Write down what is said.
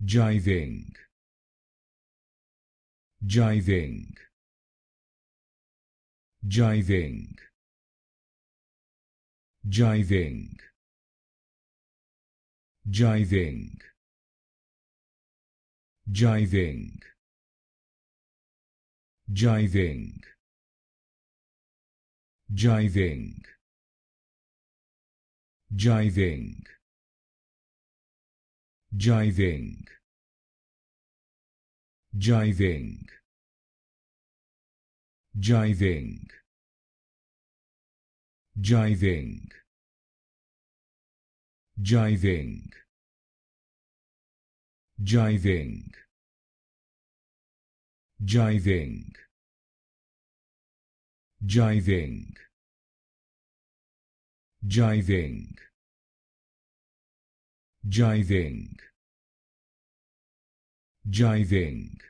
Jiving, jiving, jiving, jiving, jiving, jiving, jiving, jiving, jiving, jiving, jiving, jiving, jiving, jiving, jiving, jiving, jiving, jiving, jiving, jiving,